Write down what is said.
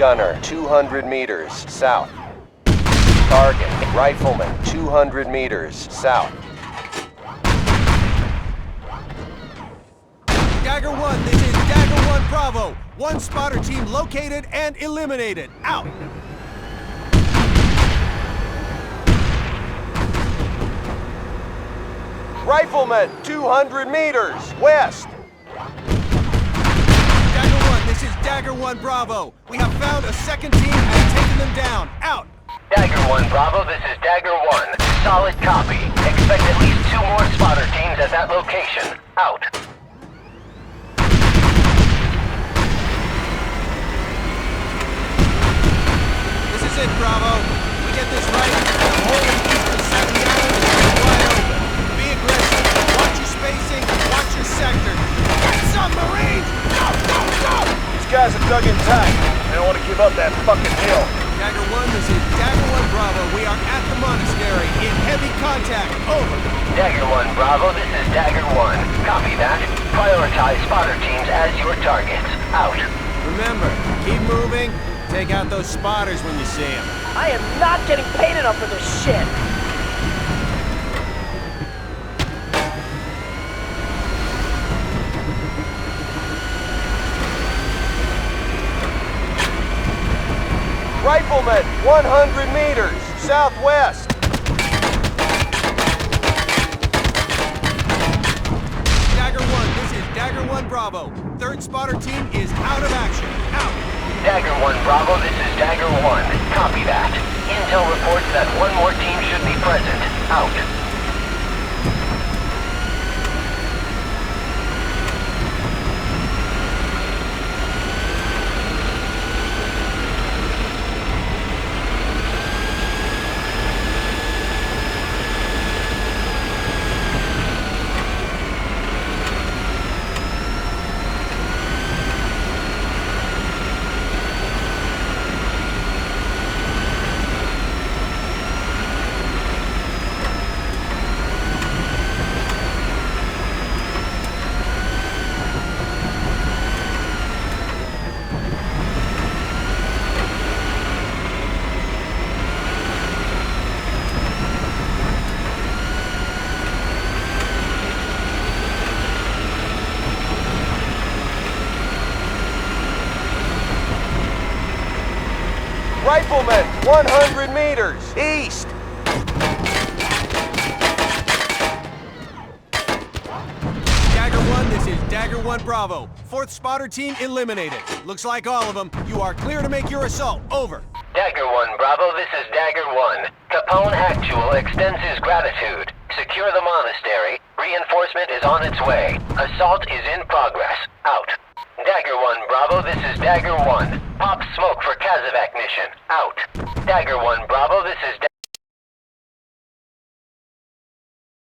Gunner, 200 meters south. Target, Rifleman, 200 meters south. Dagger 1, this is Dagger 1 Bravo. One spotter team located and eliminated. Out. Rifleman, 200 meters west. Dagger 1, this is Dagger 1 Bravo. We have found a second team and taken them down. Out. Dagger 1 Bravo, this is Dagger 1. Solid copy. Expect at least 2 more spotter teams at that location. Out. This is it, Bravo. We get this right, the whole eastern side of the island is wide open. Be aggressive, watch your spacing, watch your sector. Get some, Marines! Go, go, go! These guys are dug in tight. They don't want to give up that fucking hill. Dagger 1, this is Dagger 1 Bravo. We are at the monastery in heavy contact. Over. Dagger 1 Bravo, this is Dagger 1. Copy that. Prioritize spotter teams as your targets. Out. Remember, keep moving. Take out those spotters when you see them. I am not getting paid enough for this shit! Rifleman, 100 meters southwest. Dagger 1, this is Dagger 1 Bravo. Third spotter team is out of action. Out. Dagger 1 Bravo, this is Dagger 1. Copy that. Intel reports that one more team should be present. Out. Rifleman, 100 meters east. Dagger 1, this is Dagger 1 Bravo. Fourth spotter team eliminated. Looks like all of them. You are clear to make your assault. Over. Dagger 1 Bravo, this is Dagger 1. Capone Actual extends his gratitude. Secure the monastery. Reinforcement is on its way. Assault is in progress. Out. Dagger 1 Bravo, this is Dagger 1. Pop smoke for Kazavac mission. Out. Dagger 1 Bravo, this is